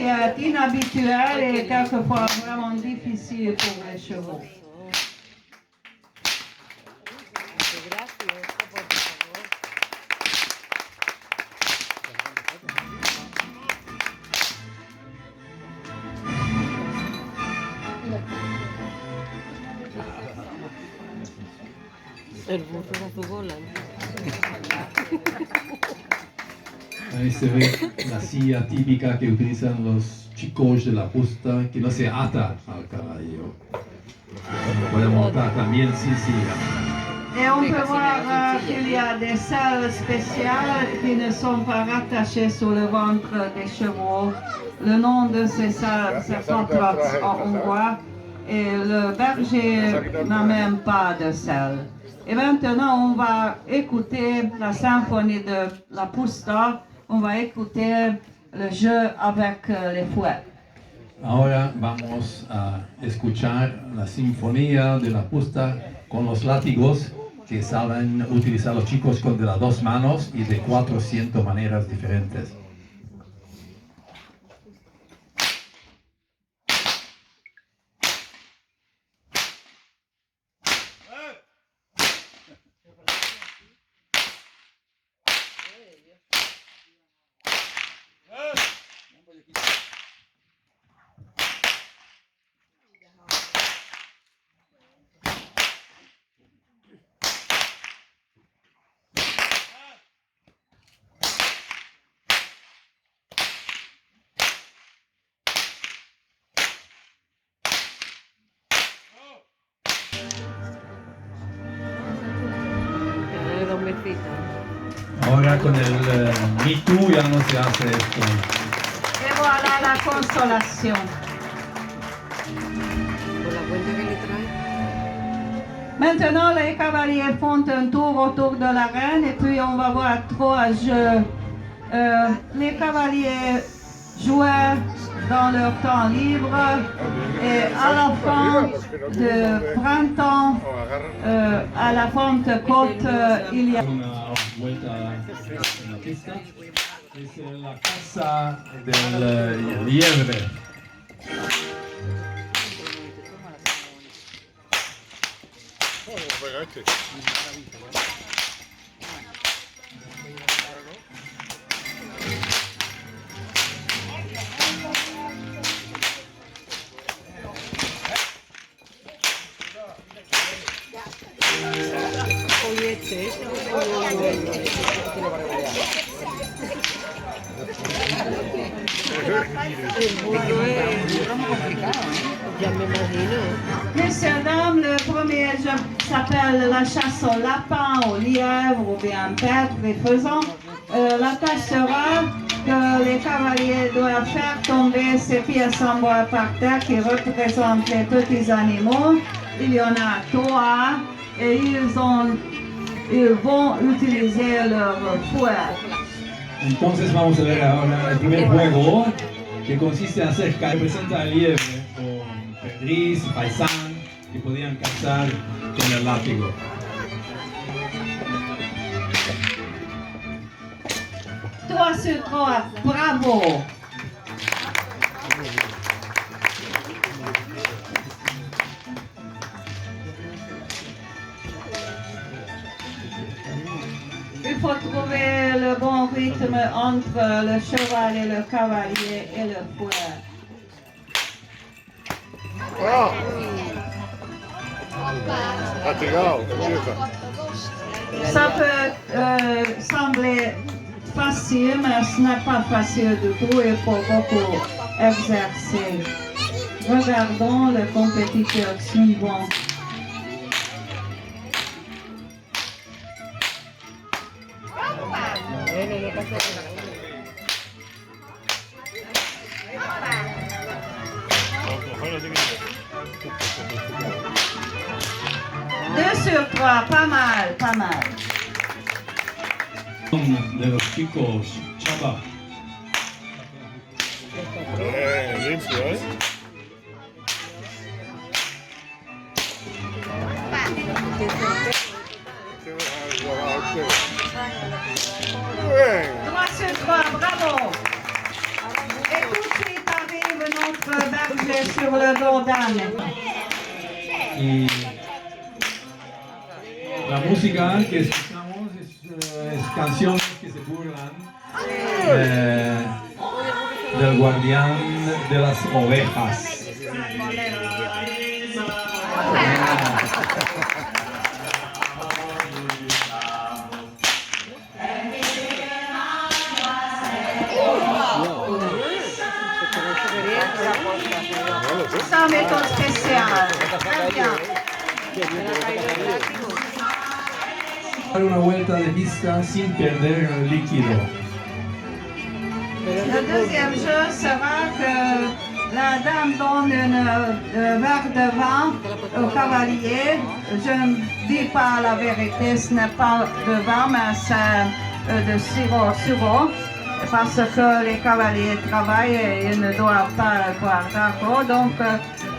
est inhabituel et quelquefois vraiment difficile pour les chevaux. El burro a tu bola. Ahí se ve la silla típica que utilizan los chicos de la posta, que no se ata al caballo. Puede montar también sin silla. Et on peut voir qu'il y a des selles spéciales qui ne sont pas rattachées sur le ventre des chevaux. Le nom de ces selles, c'est Fotrots en hongrois. Et le berger n'a même pas de selle. Et maintenant, on va écouter la symphonie de la Pusta. On va écouter le jeu avec les fouets. Ahora vamos a escuchar la sinfonía de la posta con los látigos que saben utilizar los chicos con de las dos manos y de 400 maneras diferentes. Dale dos besitos. Ahora con el Me Too ya no se hace esto. Et voilà la consolation. Por la cuenta que le trae. Maintenant, les cavaliers font un tour autour de la reine et puis on va voir 3 jeux. Les cavaliers jouaient dans leur temps libre et à la fin de printemps, à la Pentecôte, il y a... Una vuelta en la pista. Es la casa del liebre. Oye, el burro es complicado. Ya me imagino. Messieurs, dames, le premier jeu s'appelle la chasse au lapin, au lièvre ou bien pêtre et faisan. La tâche sera que les cavaliers doivent faire tomber ces pièces en bois par terre qui représentent les petits animaux. Il y en a 3 et ils vont utiliser leur fouet. Entonces vamos a ver ahora el primer juego que consiste en hacer que representa al liebre con perdiz, faisán que podían cazar con el látigo. 3 sur 3, bravo! Il faut trouver le bon rythme entre le cheval et le cavalier et le fouet. Ah! Fatigado, empieza. Ça peut sembler facile, mais ce n'est pas facile du tout. Il faut beaucoup exercer. Regardons le compétiteur suivant. Deux sur 3, pas mal, pas mal. De los chicos, Chapa. Limpio, ¿eh? Muy bien. 3 sur 3, bravo. Et tout de suite est sur le dos d'Anne. Y la música que escuchamos es canciones que se burlan del guardián de las ovejas. C'est un méthode spéciale. Très bien. Dar una vuelta de pista sin perder el líquido. Le deuxième jeu sera que la dame donne un verre de vin au cavalier. Je ne dis pas la vérité, ce n'est pas de vin, mais c'est de sirop. Parce que les cavaliers travaillent et ils ne doivent pas boire d'alcool. Donc,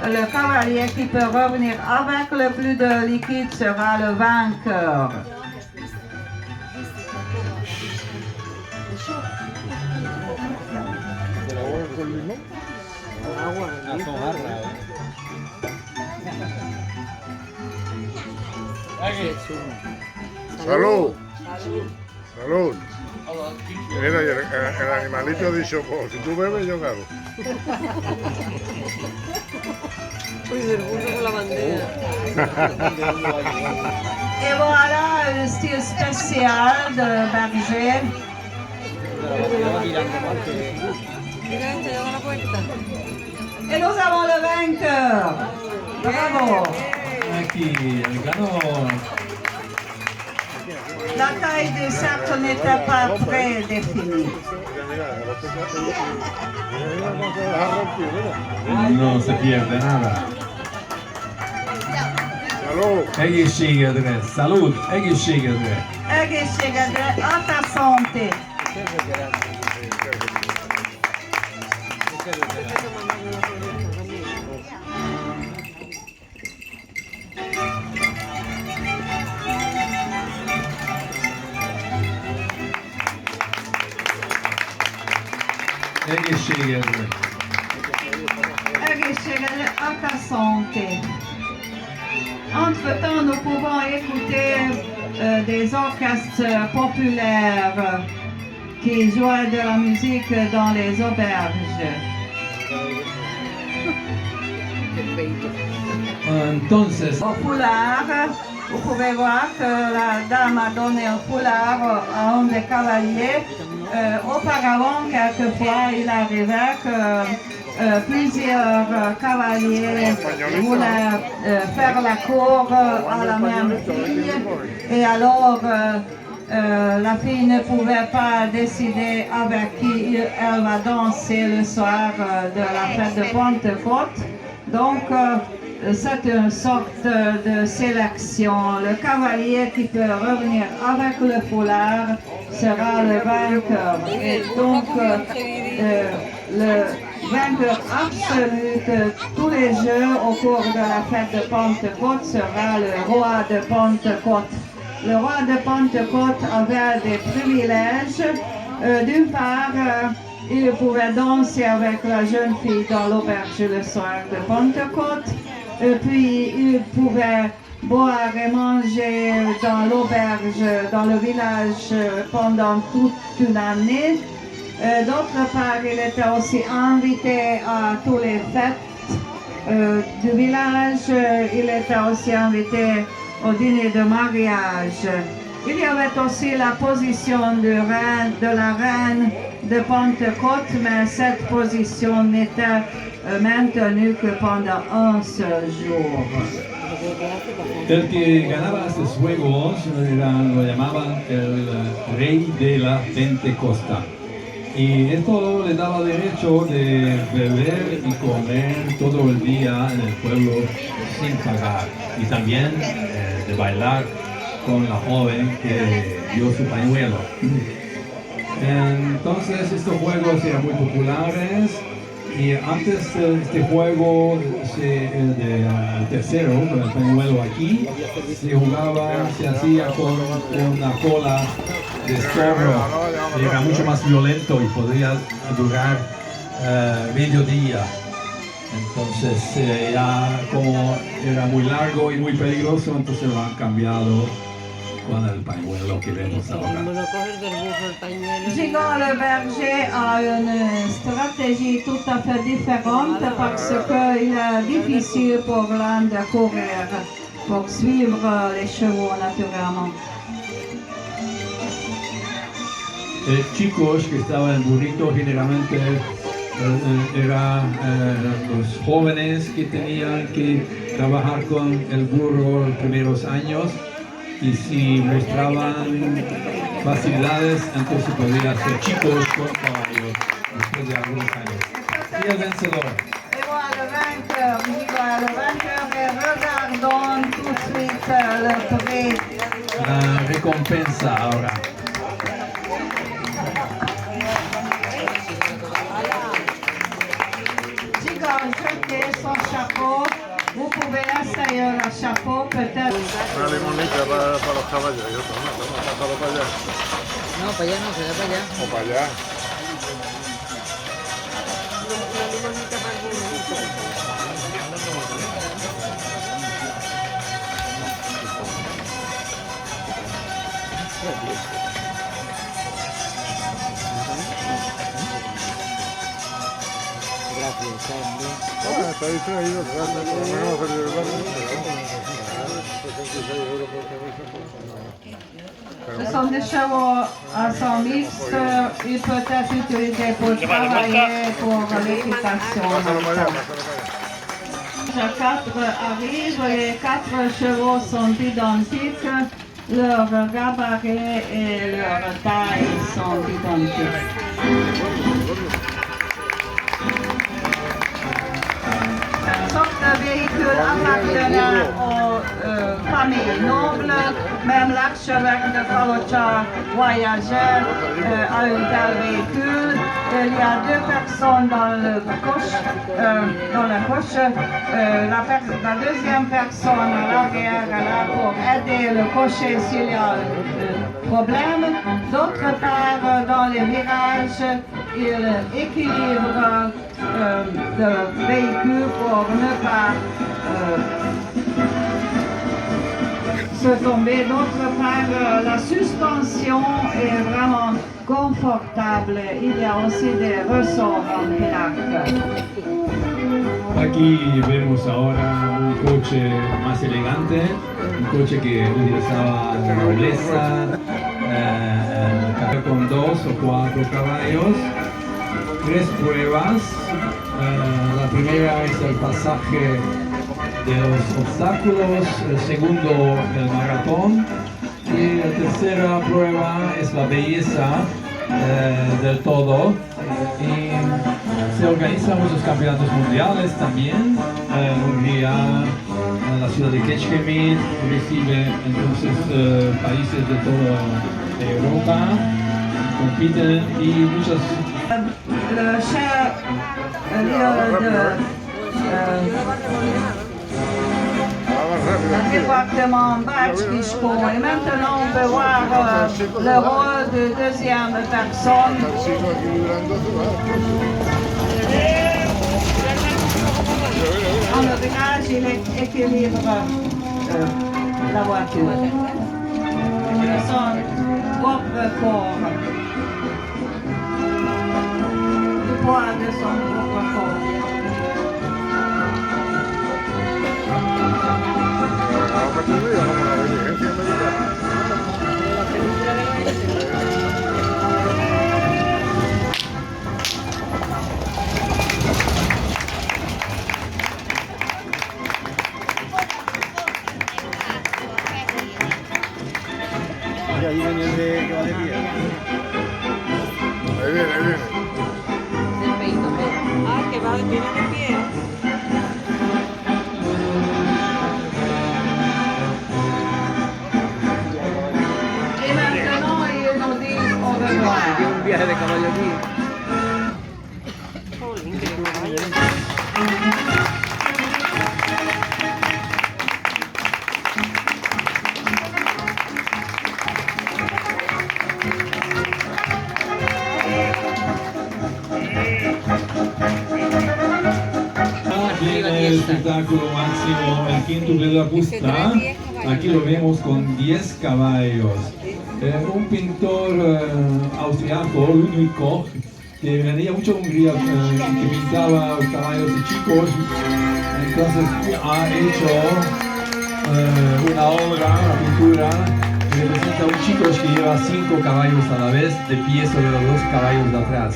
le cavalier qui peut revenir avec le plus de liquide sera le vainqueur. Salud. Salud. Mira, el animalito ha dicho, pues, si tú bebes, yo gano. Uy, se puso con la bandera. Et voilà le style spécial de Berger. Mira, se llama la puerta. Et nous avons le vainqueur. Bravo. Aquí el ganó. La taille du cercle n'était pas prédéfinie. No se pierde nada. Salud. Egészségedre, salud, egészségedre. Egészségedre, à ta santé. Egészségedre. Egészségedre, à ta santé. Entre-temps, nous pouvons écouter des orchestres populaires qui jouent de la musique dans les auberges. Entonces, Au foulard, vous pouvez voir que la dame a donné un foulard à un des cavaliers. Auparavant, quelquefois, il arrivait que plusieurs cavaliers voulaient faire la cour à la même fille. Et alors, la fille ne pouvait pas décider avec qui elle va danser le soir de la fête de Pentecôte. Donc, c'est une sorte de sélection. Le cavalier qui peut revenir avec le foulard sera le vainqueur. Et donc, le vainqueur absolu de tous les jeux au cours de la fête de Pentecôte sera le roi de Pentecôte. Le roi de Pentecôte avait des privilèges. D'une part, il pouvait danser avec la jeune fille dans l'auberge le soir de Pentecôte. Et puis, il pouvait boire et manger dans l'auberge, dans le village pendant toute une année. D'autre part, il était aussi invité à toutes les fêtes du village. Il était aussi invité au dîner de mariage. Il y avait aussi la position de la reine de Pentecôte, mais cette position n'était maintenue que pendant un seul jour. el que ganaba estos juegos lo llamaban el rey de la Pentecosta. Y esto le daba derecho de beber y comer todo el día en el pueblo sin pagar. Y también de bailar con la joven que dio su pañuelo. Entonces estos juegos eran muy populares y antes de este juego, el tercero, con el pañuelo aquí, se jugaba, se hacía con una cola de zorro y era mucho más violento y podría durar medio día. Entonces ya como era muy largo y muy peligroso, entonces lo han cambiado con el pañuelo que vemos ahora. Como lo coges del burro el pañuelo. Gigot le berger a une stratégie tout à fait différente parce qu'il est difficile pour l'âne de courir, pour suivre les chevaux naturellement. Chicos que estaban en el burrito generalmente eran los jóvenes que tenían que trabajar con el burro los primeros años y si mostraban facilidades entonces podían ser chicos con caballos después de algunos años. Y el vencedor. Et voilà le vainqueur et regardons tout de suite le prix. La recompensa ahora. Gigot, jetez son chapeau. Vous pouvez essayer le chapeau peut-être. Una limonita para los caballos. Y otra, no, pásalo para allá. No, para allá no, se da para allá. O para allá. Una limonita para el burro. Gracias, Sandy. Está distraído, realmente. Por lo menos va a salir del barrio. 66 euros por cabeza. Ce sont des chevaux à sang mixte. Ils peuvent être utilisés pour travailler pour l'équitation. Pásalo para allá, pásalo para allá. Les 4 arrivent, les 4 chevaux sont identiques. Leur gabarit et leur taille sont identiques. Sorte de véhicule appartenant aux familles nobles, même l'archevêque de Calocha voyageur a un tel véhicule. Il y a 2 personnes dans la coche. La deuxième personne à l'arrière est là pour aider le cocher s'il y a un problème. D'autre part, dans les virages, il équilibre le véhicule pour ne pas se tomber. D'autre part, la suspension est vraiment confortable. Il y a aussi des ressorts en pinacle. Aquí vemos ahora un coche más elegante, un coche que utilizaba la nobleza, con 2 o 4 caballos, 3 pruebas. La primera es el pasaje de los obstáculos, el segundo el maratón y la tercera prueba es la belleza del todo. Y se organizan muchos campeonatos mundiales también. Hungría, la ciudad de Kecskemét recibe entonces países de toda Europa, compiten y muchas. Le chef département Bach-Fichot. Et maintenant, on peut voir le rôle de deuxième personne. Está el chico equilibrando su En le virage, il équilibre la voiture. De son propre corps. Du poids de son propre corps. Vamos a meterle ya como la diligencia militar. Y ahí viene el de que va de pie. Ahí viene, ahí viene. Del peito. Ah, que va, viene de pie. Et maintenant, il nous dit au revoir. Tiene un viaje de caballo aquí. Jolín, que caballo. el espectáculo máximo, el quíntuple de la pusta. Aquí lo vemos con 10 caballos. Un pintor austriaco, Ludwig Koch, que venía mucho a Hungría, que pintaba caballos de chicos. Entonces ha hecho una obra, una pintura, que representa a un chico que lleva 5 caballos a la vez de pie sobre los 2 caballos de atrás.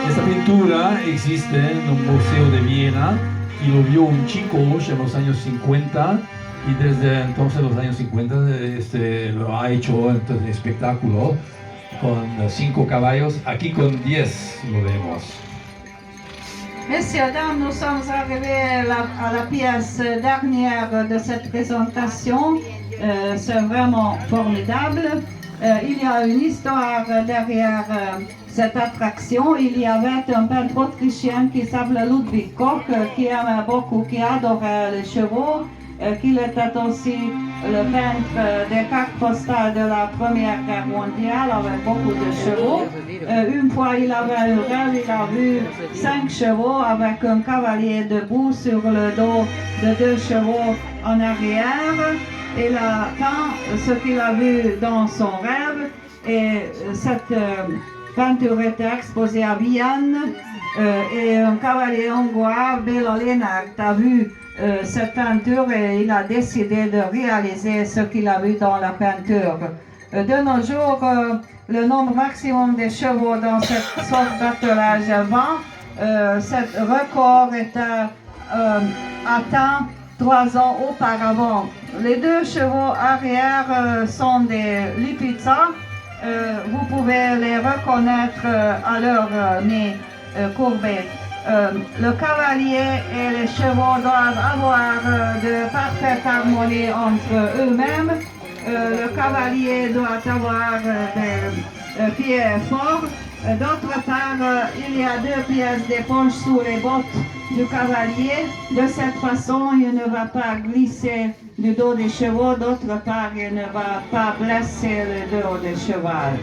Esta pintura existe en un museo de Viena y lo vio un chico en los años 50 y desde entonces, los años 50, lo ha hecho en espectáculo con 5 caballos, aquí con 10 lo vemos. Messieurs, dames, nous sommes arrivés à la pièce dernière de cette présentation. C'est vraiment formidable. Il y a une histoire derrière cette attraction. Il y avait un peintre autrichien qui s'appelait Ludwig Koch, qui aimait beaucoup, qui adorait les chevaux, qu'il était aussi le peintre des cartes postales de la Première Guerre mondiale avec beaucoup de chevaux. Une fois, il avait un rêve, il a vu 5 chevaux avec un cavalier debout sur le dos de 2 chevaux en arrière. Et là, ce qu'il a vu dans son rêve, et cette peinture était exposée à Vienne, et un cavalier hongrois, Béla Lénárt, a vu cette peinture et il a décidé de réaliser ce qu'il a vu dans la peinture. De nos jours, le nombre maximum de chevaux dans cette sorte d'attelage avant, ce record était atteint 3 ans auparavant. Les 2 chevaux arrière sont des Lipizzas. Vous pouvez les reconnaître à leur nez courbé. Le cavalier et les chevaux doivent avoir de parfaite harmonie entre eux-mêmes. Le cavalier doit avoir des pieds forts. D'autre part, il y a 2 pièces d'éponge sous les bottes du cavalier. De cette façon, il ne va pas glisser du dos des chevaux. D'autre part, il ne va pas blesser le dos du cheval.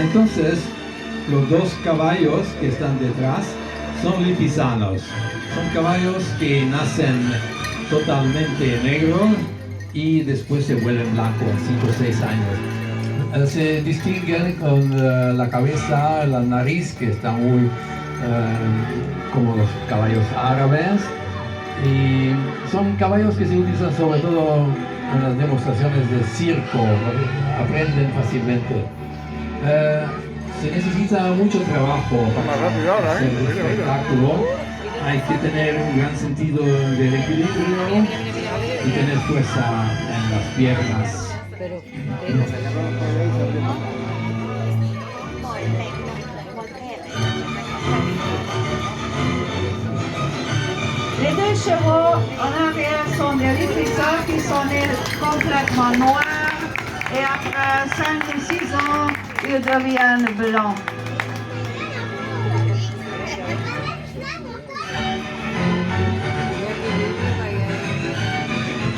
Entonces, los 2 caballos que están detrás son lipizanos. Son caballos que nacen totalmente negros y después se vuelven blancos en 5 o 6 años. Se distinguen con la cabeza, la nariz, que está muy como los caballos árabes. Y son caballos que se utilizan sobre todo en las demostraciones de circo, aprenden fácilmente. Se necesita mucho trabajo para hacer el espectáculo. Hay que tener un gran sentido del equilibrio y tener fuerza en las piernas. Les 2 chevaux en arrière sont des Lipizzas qui sont nés complètement noirs et après 5 ou 6 ans, ils deviennent blancs.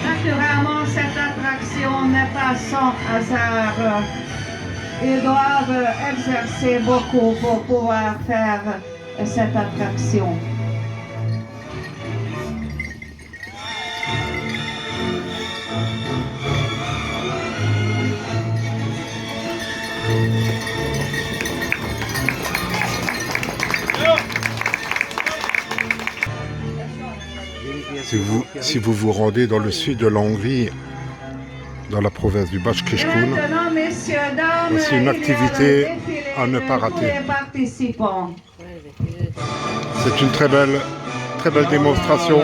Naturellement, cette attraction n'est pas sans hasard. Ils doivent exercer beaucoup pour pouvoir faire cette attraction. Si vous vous rendez dans le sud de la Hongrie, dans la province du Bashkirskoun, c'est une activité à ne pas rater. C'est une très belle démonstration.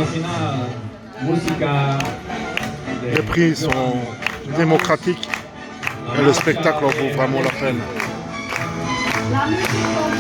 Les prix sont démocratiques et le spectacle en vaut vraiment la peine. La musique